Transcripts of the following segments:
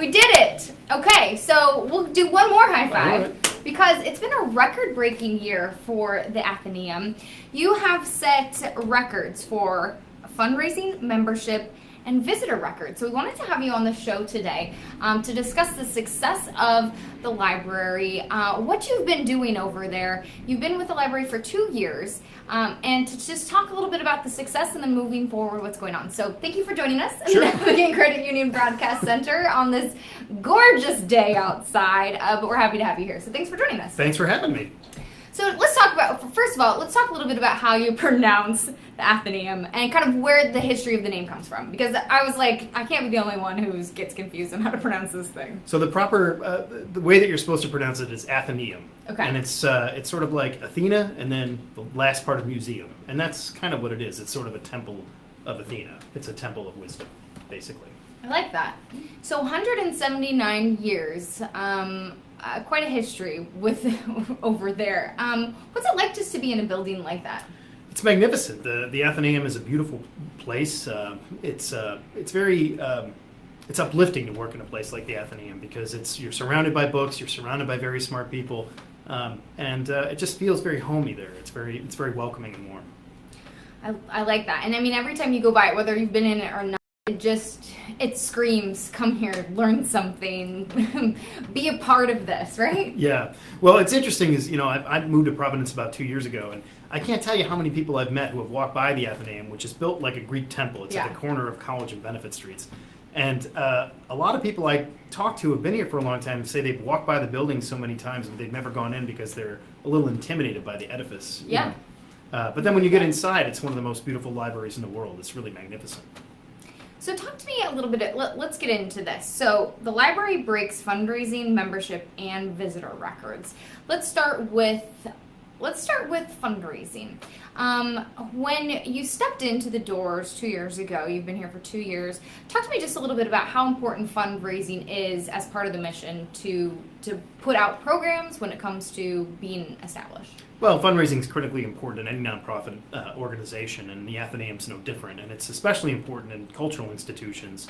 We did it! Okay, so we'll do one more high five. Right. Because it's been a record-breaking year for the Athenæum. You have set records for fundraising, membership, and visitor records. So we wanted to have you on the show today to discuss the success of the library, what you've been doing over there. You've been with the library for 2 years, and to just talk a little bit about the success and then moving forward, what's going on. So thank you for joining us at the Navigate Credit Union Broadcast Center on this gorgeous day outside, but we're happy to have you here. So thanks for joining us. Thanks for having me. So let's talk about, first of all, let's talk a little bit about how you pronounce the Athenæum and kind of where the history of the name comes from. Because I was like, I can't be the only one who gets confused on how to pronounce this thing. So the proper, the way that you're supposed to pronounce it is Athenæum. Okay. And it's sort of like Athena and then the last part of museum. And that's kind of what it is. It's sort of a temple of Athena. It's a temple of wisdom, basically. I like that. So 179 years, quite a history with over there. What's it like just to be in a building like that? It's magnificent. The Athenæum is a beautiful place. It's very it's uplifting to work in a place like the Athenæum because you're surrounded by books, you're surrounded by very smart people, and it just feels very homey there. It's very welcoming and warm. I like that. And I mean, every time you go by it, whether you've been in it or not, it screams, come here, learn something, be a part of this, right? Yeah. Well, it's interesting is, I moved to Providence about 2 years ago, and I can't tell you how many people I've met who have walked by the Athenæum, which is built like a Greek temple. It's at the corner of College and Benefit Streets. And a lot of people I talk to who have been here for a long time say they've walked by the building so many times, but they've never gone in because they're a little intimidated by the edifice. Yeah. But then when you get inside, it's one of the most beautiful libraries in the world. It's really magnificent. So talk to me a little bit, let's get into this. So the library breaks fundraising, membership, and visitor records. Let's start with fundraising. When you stepped into the doors 2 years ago, you've been here for 2 years, talk to me just a little bit about how important fundraising is as part of the mission to put out programs when it comes to being established. Well, fundraising is critically important in any nonprofit organization, and the Athenæum's no different. And it's especially important in cultural institutions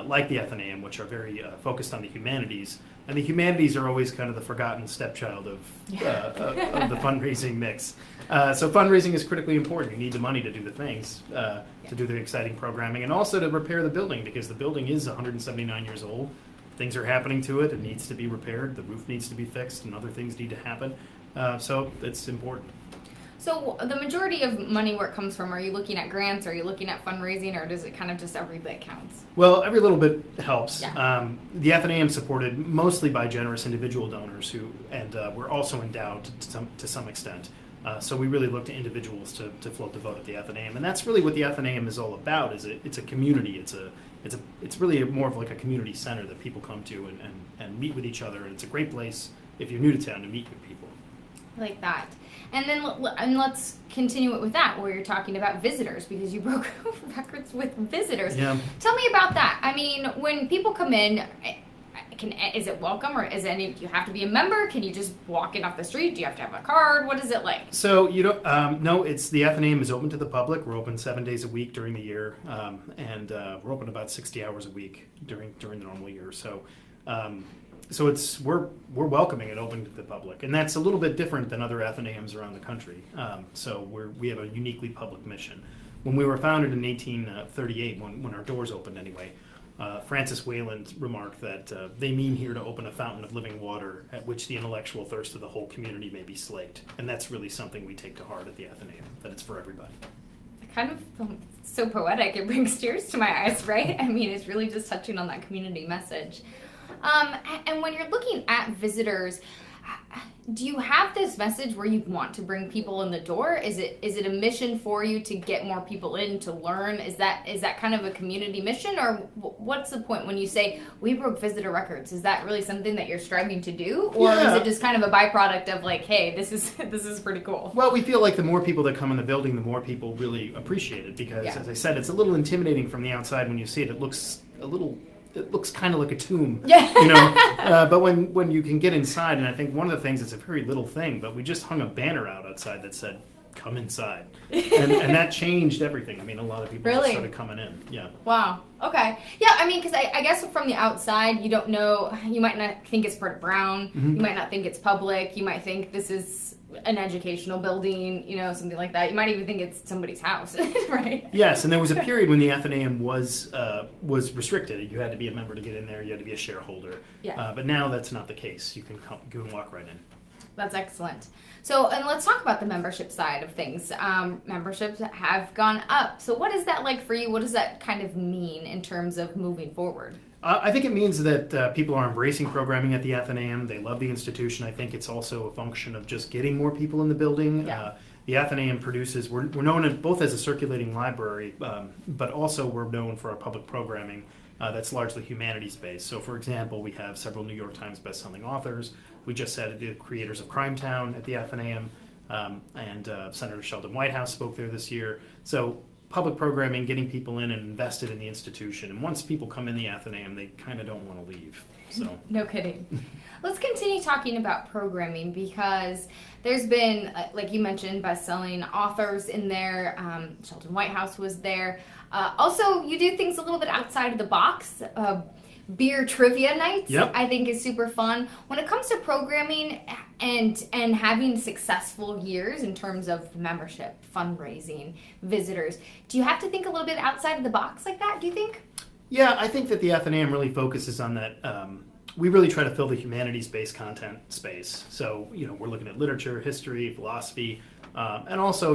like the Athenæum, which are very focused on the humanities. And the humanities are always kind of the forgotten stepchild of the fundraising mix. So fundraising is critically important. You need the money to do the things, to do the exciting programming, and also to repair the building, because the building is 179 years old. Things are happening to it. It needs to be repaired. The roof needs to be fixed, and other things need to happen. So it's important. So the majority of money, where it comes from, are you looking at grants, are you looking at fundraising, or does it kind of just every bit counts? Well, every little bit helps. Yeah. The Athenæum supported mostly by generous individual donors and we're also endowed to some extent. So we really look to individuals to float the vote at the Athenæum, and that's really what the Athenæum is all about. It's a community. It's really more of like a community center that people come to and meet with each other. And it's a great place if you're new to town to meet with people. Like that. And then let's continue it with that, where you're talking about visitors, because you broke records with visitors. Yeah. Tell me about that. I mean, when people come in, is it welcome, or do you have to be a member? Can you just walk in off the street? Do you have to have a card? What is it like? So you don't. No, it's the Athenæum is open to the public. We're open 7 days a week during the year, and we're open about 60 hours a week during the normal year. So. So we're welcoming and open to the public, and that's a little bit different than other Athenæums around the country. So we have a uniquely public mission. When we were founded in 1838, when our doors opened anyway, Francis Wayland remarked that they mean here to open a fountain of living water at which the intellectual thirst of the whole community may be slaked, and that's really something we take to heart at the Athenæum, that it's for everybody. Kind of so poetic, it brings tears to my eyes, right? I mean, it's really just touching on that community message. And when you're looking at visitors, do you have this message where you want to bring people in the door? Is it a mission for you to get more people in to learn? Is that kind of a community mission, or what's the point when you say we broke visitor records? Is that really something that you're striving to do, or is it just kind of a byproduct of like, hey, this is pretty cool? Well, we feel like the more people that come in the building, the more people really appreciate it, because as I said, it's a little intimidating from the outside when you see it. It looks kind of like a tomb, but when you can get inside, and I think one of the things, it's a very little thing, but we just hung a banner outside that said, come inside. And that changed everything. I mean, a lot of people Really? started coming in. Yeah. Wow. Okay. Yeah, I mean, because I guess from the outside, you don't know, you might not think it's part of Brown. Mm-hmm. You might not think it's public. You might think this is an educational building, you know, something like that. You might even think it's somebody's house, right? Yes, and there was a period when the Athenæum was restricted. You had to be a member to get in there. You had to be a shareholder. Yeah. But now that's not the case. You can come, go and walk right in. That's excellent. So, and let's talk about the membership side of things. Memberships have gone up. So what is that like for you? What does that kind of mean in terms of moving forward? I think it means that people are embracing programming at the Athenæum. They love the institution. I think it's also a function of just getting more people in the building. Yeah. The Athenæum produces, we're known both as a circulating library, but also we're known for our public programming that's largely humanities-based. So, for example, we have several New York Times bestselling authors. We just had the creators of Crime Town at the Athenæum, and Senator Sheldon Whitehouse spoke there this year. So public programming, getting people in and invested in the institution. And once people come in the Athenæum, they kind of don't want to leave. So No kidding. Let's continue talking about programming because there's been, like you mentioned, best-selling authors in there. Sheldon Whitehouse was there. Also, you do things a little bit outside of the box. Beer trivia nights, Yep. I think, is super fun. When it comes to programming and having successful years in terms of membership, fundraising, visitors, do you have to think a little bit outside of the box like that, do you think? yeah, I think that the Athenæum really focuses on that. We really try to fill the humanities-based content space. So, we're looking at literature, history, philosophy, and also,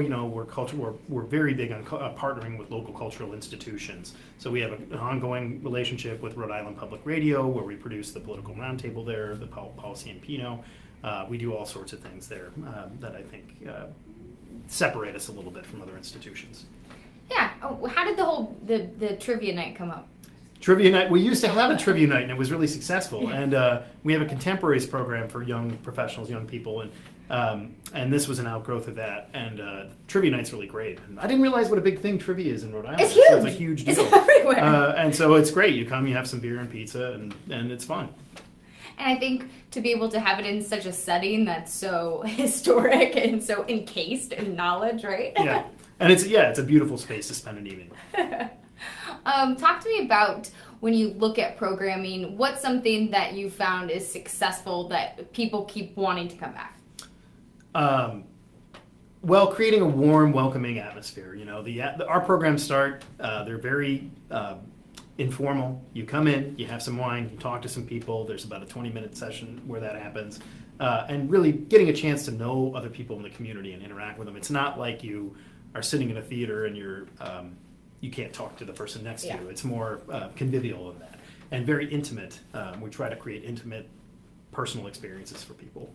we're very big on partnering with local cultural institutions. So we have an ongoing relationship with Rhode Island Public Radio, where we produce the Political Roundtable there, the Policy and Pinot. We do all sorts of things there that I think separate us a little bit from other institutions. Yeah. Oh, how did the trivia night come up? Trivia night. We used to have a trivia night, and it was really successful. And we have a contemporaries program for young professionals, young people, and this was an outgrowth of that. And trivia night's really great. And I didn't realize what a big thing trivia is in Rhode Island. It's huge. So it's a huge deal. It's everywhere. And so it's great. You come, you have some beer and pizza, and it's fun. And I think to be able to have it in such a setting that's so historic and so encased in knowledge, right? Yeah. And it's a beautiful space to spend an evening. Talk to me about when you look at programming, what's something that you found is successful that people keep wanting to come back? Well, creating a warm, welcoming atmosphere. Our programs start, they're very informal. You come in, you have some wine, you talk to some people. There's about a 20-minute session where that happens. And really getting a chance to know other people in the community and interact with them. It's not like you are sitting in a theater and you can't talk to the person next to you. It's more convivial than that. And very intimate. We try to create intimate, personal experiences for people.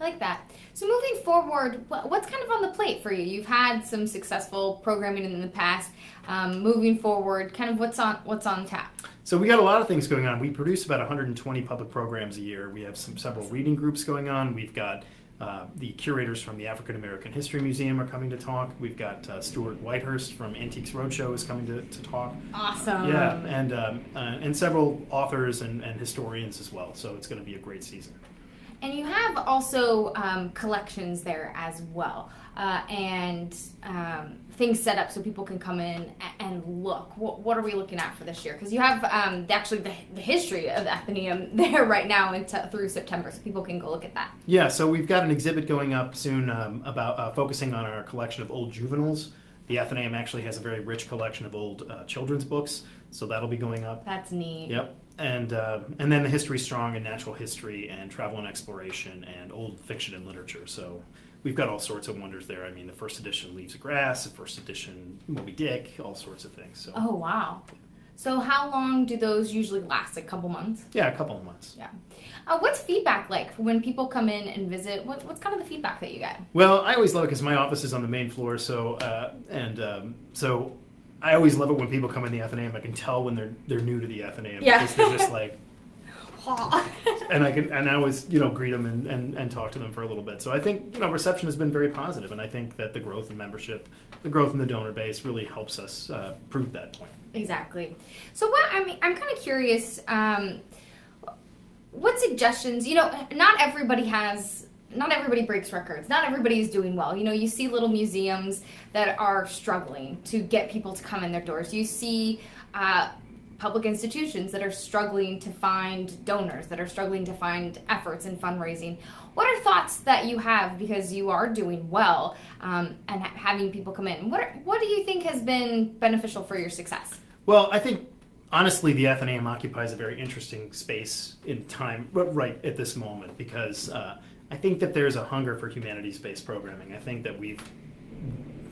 I like that. So moving forward, what's kind of on the plate for you? You've had some successful programming in the past. Moving forward, kind of what's on tap? So we got a lot of things going on. We produce about 120 public programs a year. We have several reading groups going on. We've got the curators from the African American History Museum are coming to talk. We've got Stuart Whitehurst from Antiques Roadshow is coming to talk. Awesome. Yeah, and several authors and historians as well. So it's going to be a great season. And you have also collections there as well, and things set up so people can come in and look. What are we looking at for this year? Because you have actually the history of the Athenæum there right now through September, so people can go look at that. Yeah, so we've got an exhibit going up soon about focusing on our collection of old juveniles. The Athenæum actually has a very rich collection of old children's books, so that'll be going up. That's neat. Yep. And then the History Strong and Natural History and Travel and Exploration and Old Fiction and Literature. So we've got all sorts of wonders there. I mean, the first edition Leaves of Grass, the first edition Moby Dick, all sorts of things. So. Oh, wow. So how long do those usually last? A couple months? Yeah, a couple of months. Yeah. What's feedback like when people come in and visit? What's kind of the feedback that you get? Well, I always love it because my office is on the main floor, so I always love it when people come in the Athenæum. I can tell when they're new to the Athenæum because they're just like, and I always greet them and talk to them for a little bit. So I think reception has been very positive, and I think that the growth in membership, the growth in the donor base, really helps us prove that point. Exactly. So I'm kind of curious. What suggestions? Not everybody has not everybody breaks records. Not everybody is doing well. You know, you see little museums that are struggling to get people to come in their doors. You see public institutions that are struggling to find donors, that are struggling to find efforts in fundraising. What are thoughts that you have, because you are doing well and having people come in? What do you think has been beneficial for your success? Well, I think, honestly, the Athenæum occupies a very interesting space in time right at this moment, because I think that there's a hunger for humanities-based programming. I think that we've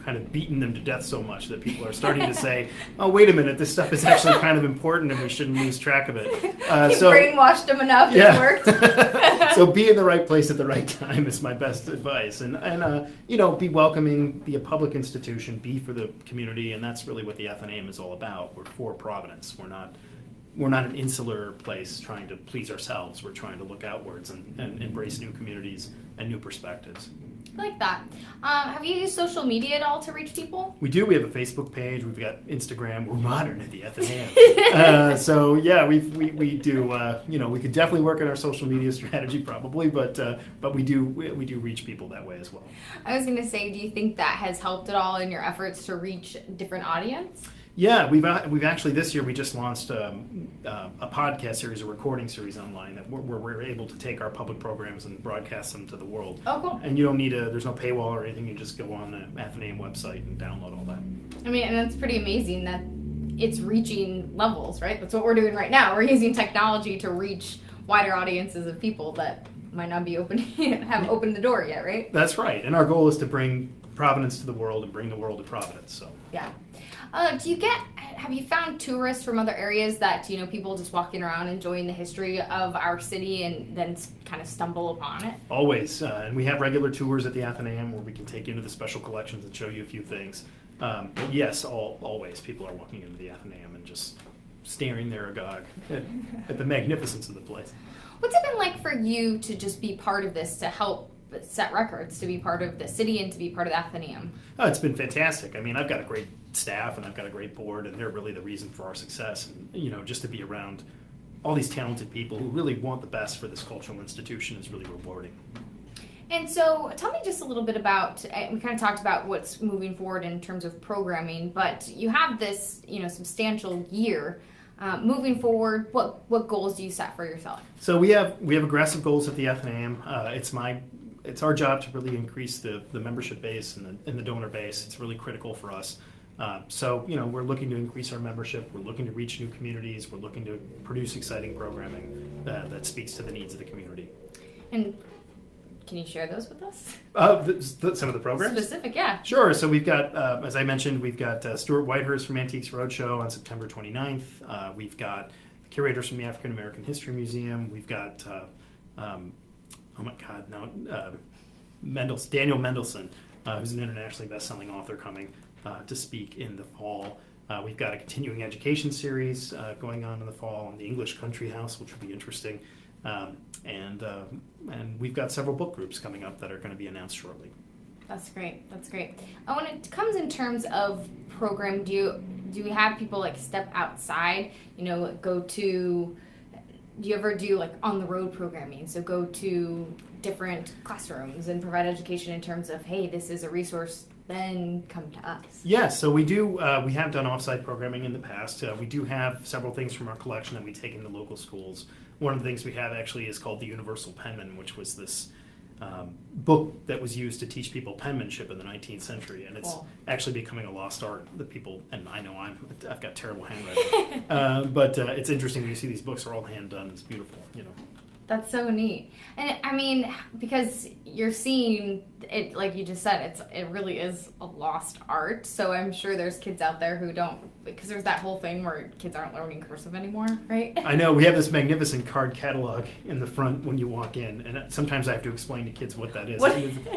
kind of beaten them to death so much that people are starting to say, oh, wait a minute, this stuff is actually kind of important and we shouldn't lose track of it. You brainwashed them enough, yeah. It worked. So be in the right place at the right time is my best advice. And you know, be welcoming, be a public institution, be for the community, and that's really what the Athenæum is all about. We're for Providence. We're not an insular place trying to please ourselves. We're trying to look outwards and embrace new communities and new perspectives. I like that. Have you used social media at all to reach people? We do. We have a Facebook page. We've got Instagram. We're modern at the Athenæum. So yeah, we do. You know, we could definitely work on our social media strategy probably, but we do reach people that way as well. I was going to say, do you think that has helped at all in your efforts to reach a different audience? Yeah, we've actually this year we just launched a podcast series, a recording series online where we're able to take our public programs and broadcast them to the world. Oh, cool. And you don't need there's no paywall or anything. You just go on the Athenæum website and download all that. I mean, and that's pretty amazing that it's reaching levels, right? That's what we're doing right now. We're using technology to reach wider audiences of people that might not be have opened the door yet, right? That's right. And our goal is to bring Providence to the world and bring the world to Providence. So yeah. Have you found tourists from other areas that, you know, people just walking around enjoying the history of our city and then kind of stumble upon it? Always. And we have regular tours at the Athenæum where we can take you into the special collections and show you a few things. But yes, always people are walking into the Athenæum and just staring there agog at the magnificence of the place. What's it been like for you to just be part of this, to help set records, to be part of the city and to be part of the Athenæum? Oh, it's been fantastic. I mean, I've got a great staff and I've got a great board, and they're really the reason for our success. And, you know, just to be around all these talented people who really want the best for this cultural institution is really rewarding. And so tell me just a little bit about, we kind of talked about what's moving forward in terms of programming, but you have this, you know, substantial year. Moving forward, what goals do you set for yourself? So we have aggressive goals at the Athenæum. It's our job to really increase the membership base and the donor base. It's really critical for us. So, you know, we're looking to increase our membership. We're looking to reach new communities. We're looking to produce exciting programming that speaks to the needs of the community. And can you share those with us? Some of the programs? Specific, yeah. Sure. So we've got, as I mentioned, we've got Stuart Whitehurst from Antiques Roadshow on September 29th. We've got curators from the African American History Museum. We've got, Daniel Mendelsohn, who's an internationally best-selling author, coming to speak in the fall. We've got a continuing education series going on in the fall on the English Country House, which will be interesting. And we've got several book groups coming up that are going to be announced shortly. That's great. When it comes in terms of program, do we have people like step outside? You know, do you ever do like on the road programming? So go to different classrooms and provide education in terms of, hey, this is a resource, then come to us. Yes, so we do. We have done offsite programming in the past. We do have several things from our collection that we take into local schools. One of the things we have actually is called the Universal Penman, which was this book that was used to teach people penmanship in the 19th century, and it's actually becoming a lost art that people, and I know I've got terrible handwriting, but it's interesting when you see these books are all hand done. It's beautiful, you know. That's so neat. And I mean, because you're seeing it, like you just said, it really is a lost art. So I'm sure there's kids out there who don't, because there's that whole thing where kids aren't learning cursive anymore, right? I know. We have this magnificent card catalog in the front when you walk in, and sometimes I have to explain to kids what that is.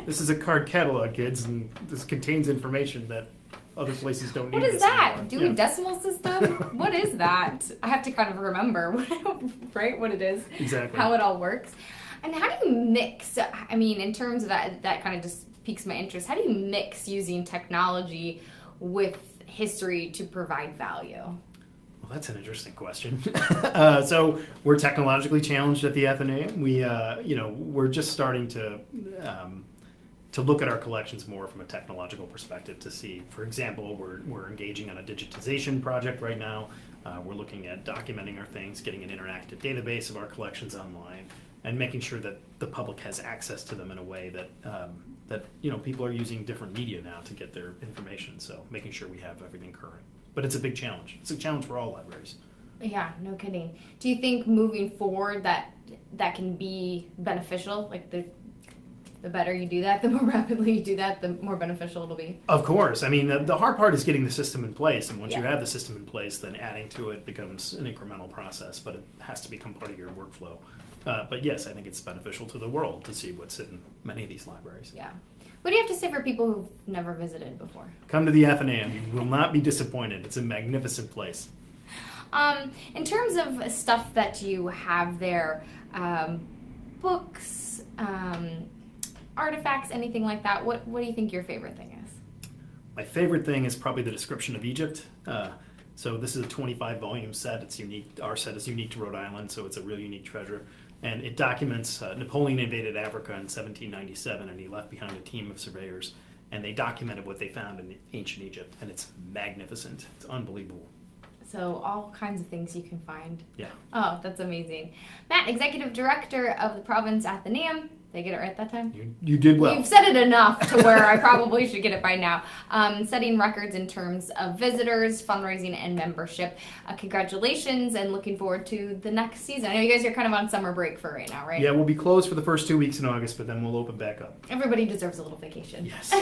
This is a card catalog, kids, and this contains information that other places don't need. What is that? Anymore. Doing decimal system? What is that? I have to kind of remember, right, what it is. Exactly. How it all works. And how do you mix, I mean, in terms of that kind of just piques my interest, how do you mix using technology with history to provide value? Well, That's an interesting question. So we're technologically challenged at the Athenaeum. We're just starting to look at our collections more from a technological perspective to see, for example, we're engaging on a digitization project right now. We're looking at documenting our things, getting an interactive database of our collections online, and making sure that the public has access to them in a way that people are using different media now to get their information. So making sure we have everything current. But it's a big challenge. It's a challenge for all libraries. Yeah, no kidding. Do you think moving forward that can be beneficial? Like the better you do that, the more rapidly you do that, the more beneficial it'll be? Of course. I mean, the hard part is getting the system in place. And once you have the system in place, then adding to it becomes an incremental process. But it has to become part of your workflow. But yes, I think it's beneficial to the world to see what's in many of these libraries. Yeah. What do you have to say for people who've never visited before? Come to the Athenaeum. You will not be disappointed. It's a magnificent place. In terms of stuff that you have there, books, artifacts, anything like that, what do you think your favorite thing is? My favorite thing is probably the description of Egypt. So this is a 25-volume set. It's unique. Our set is unique to Rhode Island, so it's a real unique treasure. And it documents Napoleon invaded Africa in 1797, and he left behind a team of surveyors. And they documented what they found in ancient Egypt, and it's magnificent. It's unbelievable. So all kinds of things you can find. Yeah. Oh, that's amazing. Matt, Executive Director of the Providence Athenæum. Did I get it right that time? You did well. You've said it enough to where I probably should get it by now. Setting records in terms of visitors, fundraising, and membership. Congratulations, and looking forward to the next season. I know you guys are kind of on summer break for right now, right? Yeah, we'll be closed for the first 2 weeks in August, but then we'll open back up. Everybody deserves a little vacation. Yes.